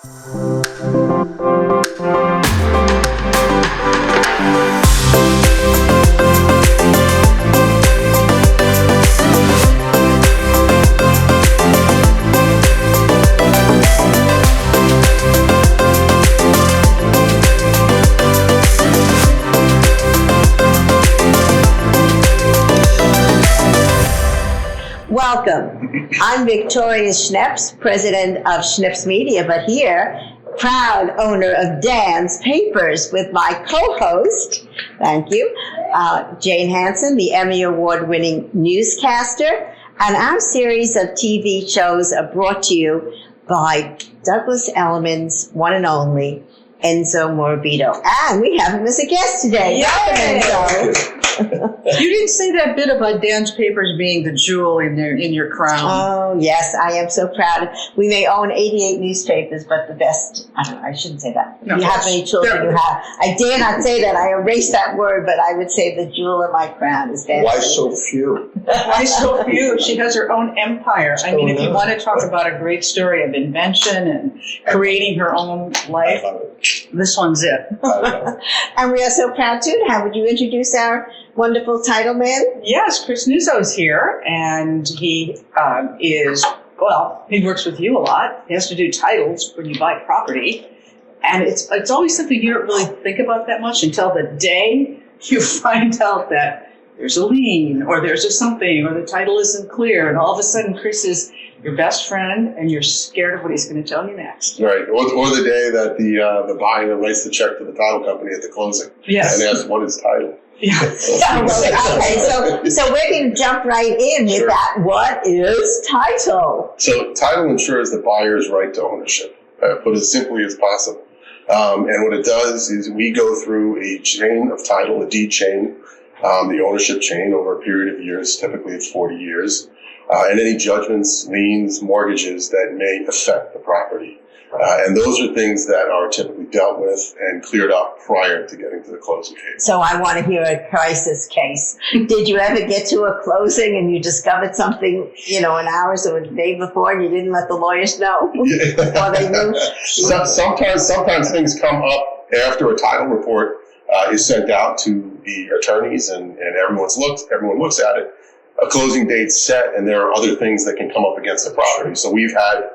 Welcome. I'm Victoria Schneps, president of Schneps Media, but here, proud owner of Dan's Papers with my co-host, thank you, Jane Hansen, the Emmy Award-winning newscaster, and our series of TV shows are brought to you by Douglas Elliman's one and only Enzo Morabito. And we have him as a guest today. Yay! Welcome, Enzo. You didn't say that bit about Dan's Papers being the jewel in your crown. Oh, yes, I am so proud. We may own 88 newspapers, but the best, I shouldn't say that. No, you have many children, you have. I dare not say that. I erased that word, but I would say the jewel in my crown is Dan's. Why so few? Why so few? She has her own empire. I mean, if you want to talk about a great story of invention and creating her own life, this one's it. And we are so proud, too, to have. Would you introduce our wonderful title man? Yes, Chris Nuzzo's here, and he he works with you a lot. He has to do titles when you buy property, and it's always something you don't really think about that much until the day you find out that there's a lien, or there's a something, or the title isn't clear, and all of a sudden Chris is your best friend, and you're scared of what he's going to tell you next. Right, or the day that the buyer writes the check to the title company at the closing. Yes. And asks, what is title? Yeah. Okay, so we're going to jump right in with that. What is title? So title ensures the buyer's right to ownership, put as simply as possible. And what it does is we go through a chain of title, a deed chain, the ownership chain over a period of years, typically it's 40 years, and any judgments, liens, mortgages that may affect the property. And those are things that are typically dealt with and cleared up prior to getting to the closing case. So I want to hear a crisis case. Did you ever get to a closing and you discovered something, an hours or a day before and you didn't let the lawyers know before they knew? Sometimes things come up after a title report is sent out to the attorneys and everyone looks at it. A closing date's set and there are other things that can come up against the property. So we've had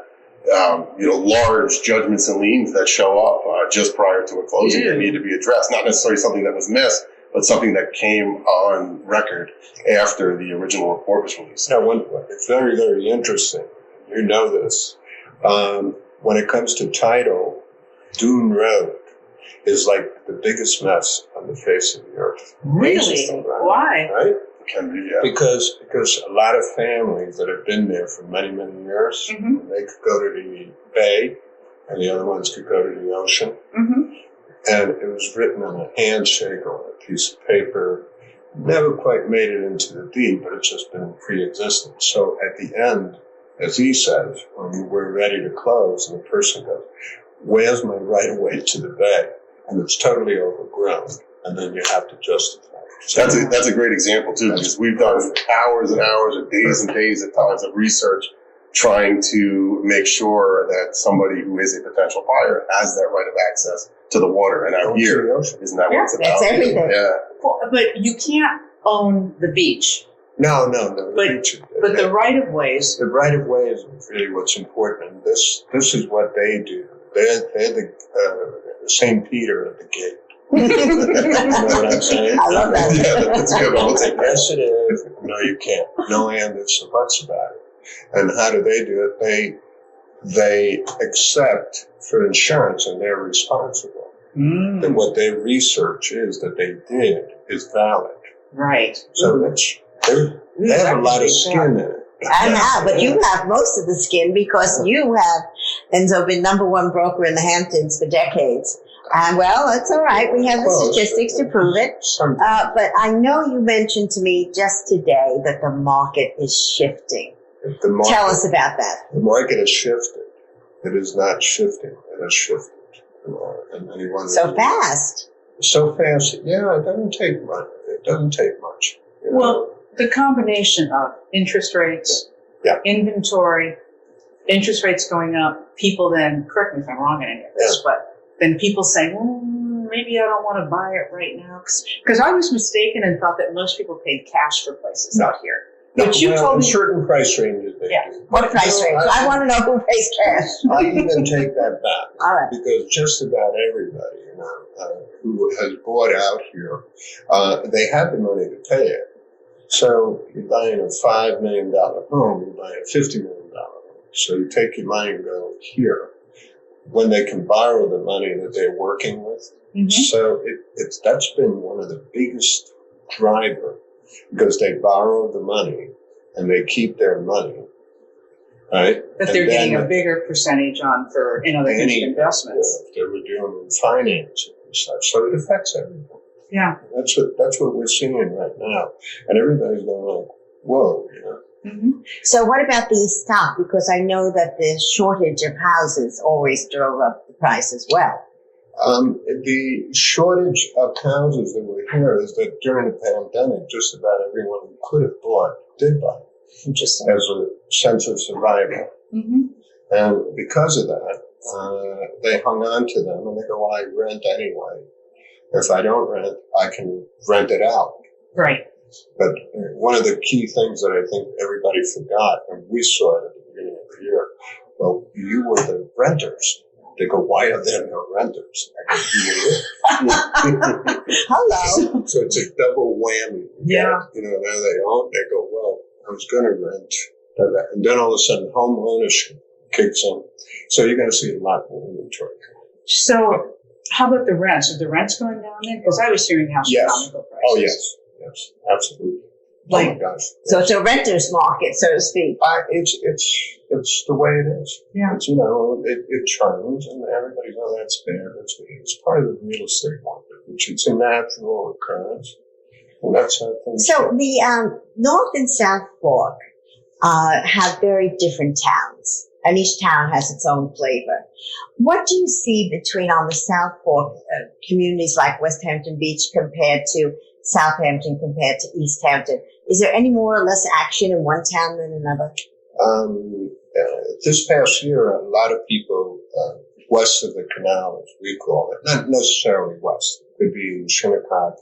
large judgments and liens that show up just prior to a closing that need to be addressed. Not necessarily something that was missed, but something that came on record after the original report was released. Now, it's very, very interesting. You know this. When it comes to title, Dune Road is like the biggest mess on the face of the earth. Really? Why? Right? Can be, yeah. Because a lot of families that have been there for many, many years, they could go to the bay, and the other ones could go to the ocean. Mm-hmm. And it was written on a handshake or a piece of paper. Never quite made it into the deed, but it's just been pre-existing. So at the end, as he says, when we're ready to close, and the person goes, "Where's my right of way to the bay?" And it's totally overgrown, and then you have to justify. That's a great example too, because we've done hours and hours or days and days at times of research trying to make sure that somebody who is a potential buyer has that right of access to the water. And out here, isn't that what it's about? That's everything. Yeah. Well, but you can't own the beach. No. But the right of ways. The right of way is really what's important. And this is what they do. They're the St. Peter at the gate. You know what I'm saying? I love that. Yeah, that's a good one. We'll take that. Yes, it is. No, you can't. No and ifs or buts about it. And how do they do it? They accept for insurance, and they're responsible. And what they research is that they did is valid. Right. So they have a lot of skin in it. I know, but you have most of the skin because you have, Enzo, been number one broker in the Hamptons for decades. And well, that's all right. We have the statistics to prove it. But I know you mentioned to me just today that the market is shifting. Tell us about that. The market has shifted. It is not shifting. It has shifted. So fast. So fast. Yeah, it doesn't take much. It doesn't take much. Well, the combination of interest rates, inventory, interest rates going up, people then, correct me if I'm wrong in any of this, but then people say, well, maybe I don't want to buy it right now. Because I was mistaken and thought that most people paid cash for places out here. But you told in me. certain price ranges they do. What price range? I want to know who pays cash. I even take that back. All right. Because just about everybody, who has bought out here, they had the money to pay it. So you're buying a $5 million home, you're buying a $50 million home. So you take your money and go here when they can borrow the money that they're working with. Mm-hmm. So that's been one of the biggest driver, because they borrow the money and they keep their money, right? But they're getting a bigger percentage on for in other investments. They were doing financing and such, so it affects everything. Yeah, that's what we're seeing right now, and everybody's going like, "Whoa!" Mm-hmm. So, what about the stock? Because I know that the shortage of houses always drove up the price as well. The shortage of houses that were here is that during the pandemic, just about everyone who could have bought did buy. Interesting. As a sense of survival. Mm-hmm. And because of that, they hung on to them and they go, well, I rent anyway. If I don't rent, I can rent it out. Right. But one of the key things that I think everybody forgot, and we saw it at the beginning of the year, well, you were the renters. They go, why are there no renters? I go, hello. So it's a double whammy. Yeah. Now they own, they go, well, I was going to rent. And then all of a sudden, home ownership kicks in. So you're going to see a lot more inventory. So how about the rents? Are the rents going down then? Because I was hearing astronomical prices. Oh, yes, absolutely. Oh my gosh. So it's a renter's market, so to speak. It's the way it is. Yeah. It's, it churns, and everybody knows that's bad. It's part of the real estate market, which it's a natural occurrence. And that's how things So the North and South Fork have very different towns, and each town has its own flavor. What do you see between on the South Fork communities like West Hampton Beach compared to Southampton compared to East Hampton? Is there any more or less action in one town than another? This past year, a lot of people west of the canal, as we call it, not necessarily west, it could be in Shinnecock,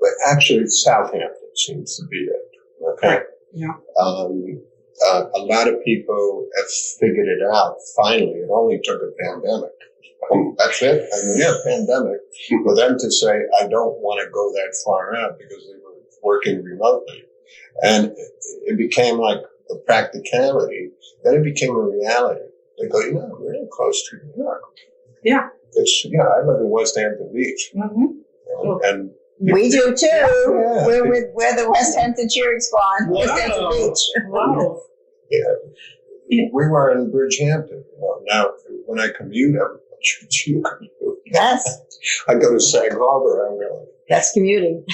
but actually Southampton seems to be it. Okay. Right. Yeah. A lot of people have figured it out. Finally, it only took a pandemic. That's it. Pandemic. For them to say, I don't want to go that far out because they were working remotely. And it became like a practicality. Then it became a reality. They go, we're really close to New York. Yeah. I live in West Hampton Beach. Mm-hmm. And we do too. Yeah. We're the West Hampton cheering squad. Wow. West Hampton Beach. Wow. Yeah. We were in Bridgehampton. Now, when I commute, you commute. Yes. I go to Sag Harbor. I'm going. That's commuting.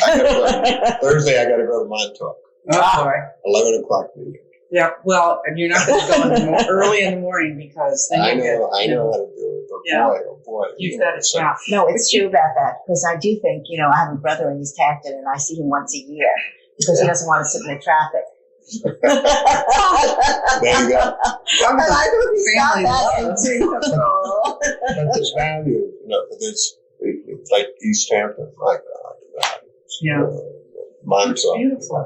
Thursday, I got to go to Montauk. Oh. 11 o'clock meeting. Yeah. Well, and you're not going to go early in the morning because then I know how to do it. But boy. You've got it. Yeah. No, it's true about that because I do think, I have a brother in East Hampton and I see him once a year because he doesn't want to sit in the traffic. There you go. And I know he's got that into control. But there's value. It's like East Hampton. My God. Yeah. Montauk. It's beautiful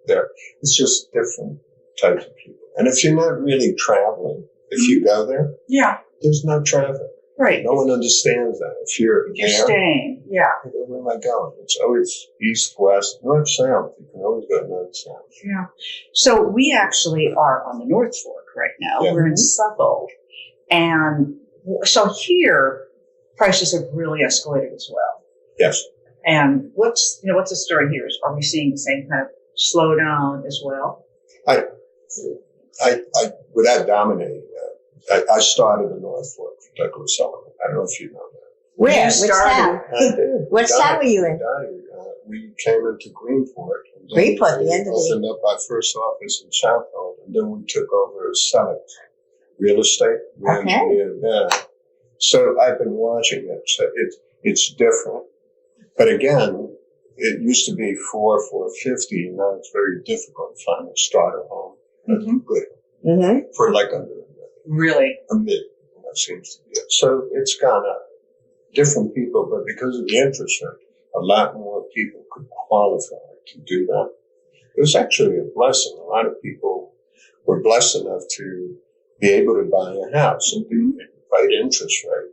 there. It's just different types of people. And if you're not really traveling, if you go there, there's no traffic. Right. No one understands that. If you're staying, where am I going? It's always east, west, north, south. You can always go north, south. Yeah. So we actually are on the North Fork right now. Yeah. We're in Southold. And so here, prices have really escalated as well. Yes. And what's the story here? Are we seeing the same kind of slowdown as well? I without dominating that, I started in North Fork for Douglas Sullivan. I don't know if you know that. Where? Which town? I did. Which town were you in? We came into Greenport. Greenport, the end of the... opened up our first office in Southold, and then we took over as Summit Real Estate. We engineered that. So I've been watching it. So it's different. But again, it used to be $450. Now it's very difficult to find a starter home. Mm-hmm. Good. Mm-hmm. for like under Really? a million. That seems to be it. So it's gone up. Different people, but because of the interest rate, a lot more people could qualify to do that. It was actually a blessing. A lot of people were blessed enough to be able to buy a house and be the right interest rate,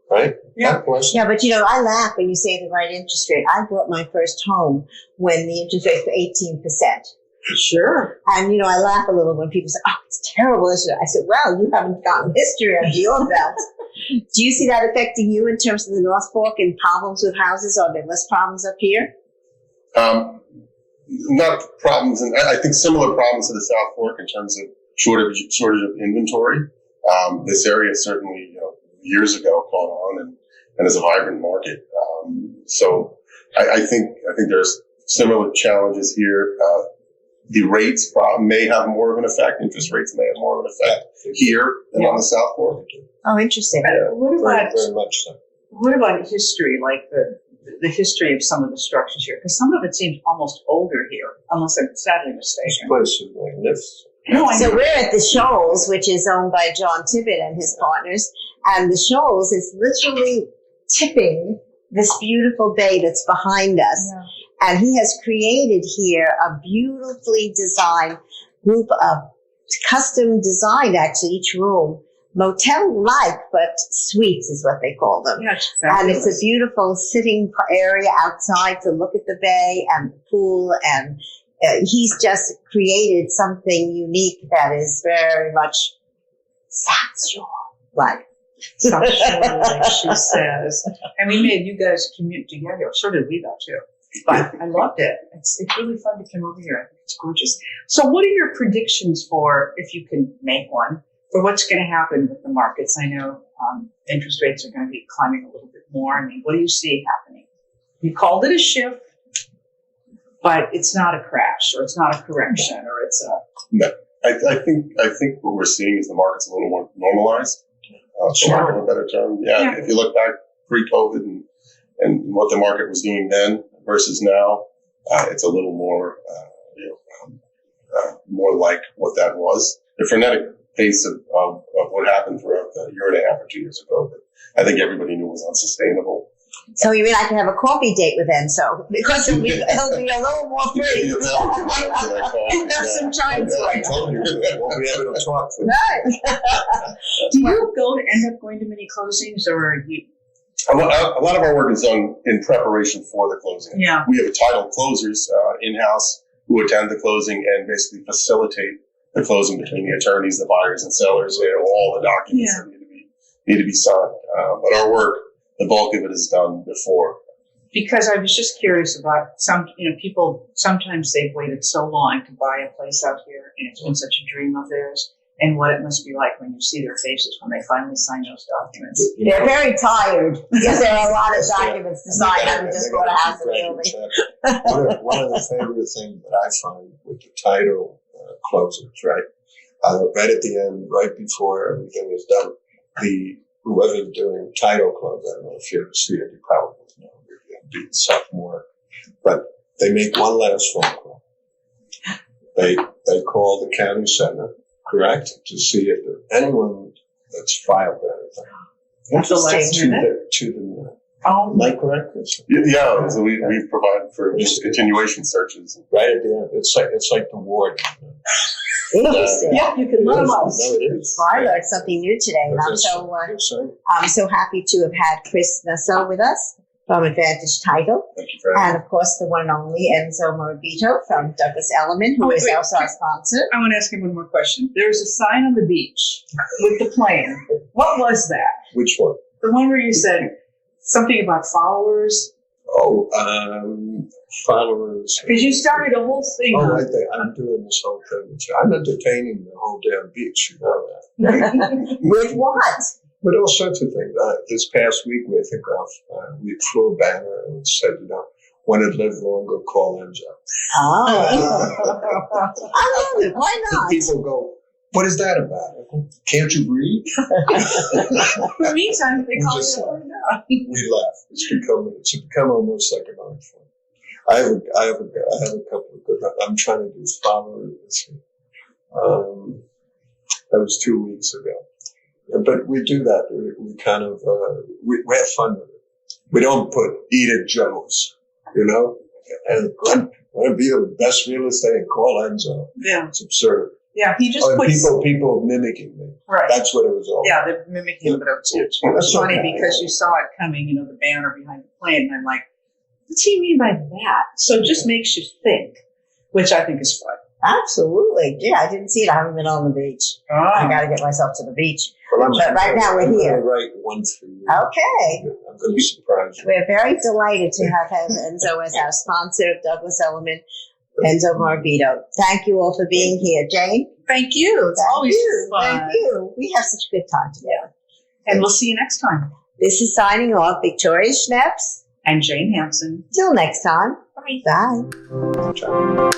right? Yeah. That blessing. Yeah, but you know, I laugh when you say the right interest rate. I bought my first home when the interest rate was 18%. Sure. And, you know, I laugh a little when people say, oh, it's terrible. I said, well, you haven't gotten history under your belt. Do you see that affecting you in terms of the North Fork and problems with houses? Are there less problems up here? Not problems, and I think similar problems to the South Fork in terms of shortage of inventory. This area certainly, years ago caught on and is a vibrant market. So I think there's similar challenges here. The rates may have more of an effect. Interest rates may have more of an effect here than on the South Fork. Oh, interesting. Very much so. What about history, like the history of some of the structures here? Because some of it seems almost older here, unless I'm sadly This mistaken. place is magnificent. No, I So know. we're at the Shoals, which is owned by John Tibbett and his partners. And the Shoals is literally tipping this beautiful bay that's behind us. Yeah. And he has created here a beautifully designed group of custom designed, actually, each room. Motel-like, but suites is what they call them. Yeah, it's And it's fabulous. a beautiful sitting area outside to look at the bay and the pool. And he's just created something unique that is very much South Shore-like. South Shore, like she says. And we made you guys commute together. So did we, though, too. But I loved it. It's really fun to come over here. I think it's gorgeous. So what are your predictions for, if you can make one, for what's going to happen with the markets? I know interest rates are going to be climbing a little bit more. I mean, what do you see happening? You called it a shift, but it's not a crash, or it's not a correction, or it's a... No, I think what we're seeing is the market's a little more normalized. For lack of a better term. Yeah. If you look back pre-COVID and what the market was doing then versus now, it's a little more, more like what that was. The frenetic pace of what happened throughout the year and a half or 2 years ago, that I think everybody knew was unsustainable. So you mean I can have a coffee date with Enzo? Because it'll be a little more free. And have some time for I it. told you, we'll be able to talk for Right. Do you end up going to many closings, or are you... A lot of our work is done in preparation for the closing. Yeah. We have title closers in-house who attend the closing and basically facilitate the closing between the attorneys, the buyers, and sellers. They have all the documents that need to be signed. But our work, the bulk of it is done before. Because I was just curious about people, sometimes they've waited so long to buy a place out here, and it's been such a dream of theirs, and what it must be like when you see their faces when they finally sign those documents. They're very tired because there are a lot of documents to sign. I just bought a house in building. One of the favorite things that I find with the title closers, right? Right at the end, right before everything is done, whoever's doing title close, I don't know if you ever see it, you probably know, you're being sophomore, but they make one last phone call. They call the county center, correct, to see if anyone that's filed anything. That's the last minute? To the minute. Oh, Am I correct? Yeah, so we provide for continuation searches. Right at the end. It's like the ward. Interesting. yeah, you can love us. No, it is. Well, I learned something new today, and I'm so happy to have had Chris Nassau with us from Advantage Title, Thank you for having and of course the one and only Enzo Morabito from Douglas Elliman, who is also our sponsor. I want to ask you one more question. There's a sign on the beach with the plane. What was that? Which one? The one where you said something about followers? Oh, followers. Because you started a whole thing. Oh, right there. I'm doing this whole thing. I'm entertaining the whole damn beach. You know that. With what? With all sorts of things. This past week, we flew a banner and it said, when it lived longer, call Enzo. Oh. I love it. Why And not? people go, what is that about? I go, can't you breathe? In the meantime, they call Just you laugh. now. We laugh. It's become almost like an art form. I have a couple of good. I'm trying to do followers. That was 2 weeks ago. But we do that. We kind of, we have fun with it. We don't put Edith Jones, you know, and want to be the best real estate and call Enzo. Yeah. It's absurd. Yeah, he just And puts... people mimicking me. Right. That's what it was all Yeah, about. they're mimicking him, but it was That's funny okay. because you saw it coming, you know, the banner behind the plane, and I'm like, what's he mean by that? So it just makes you think, which I think is fun. Absolutely. Yeah, I didn't see it. I haven't been on the beach. I got to get myself to the beach. But But right now we're I'm here. going to write one for you. Okay. I'm going to surprise you. We're very delighted to have Enzo as our sponsor of Douglas Elliman, Enzo Morbido. Thank you all for being here. Jane? Thank you. It's Thank always you. fun. Thank you. We have such a good time together. And we'll see you next time. This is signing off, Victoria Schneps. And Jane Hansen. Till next time. Bye. Bye. Ciao.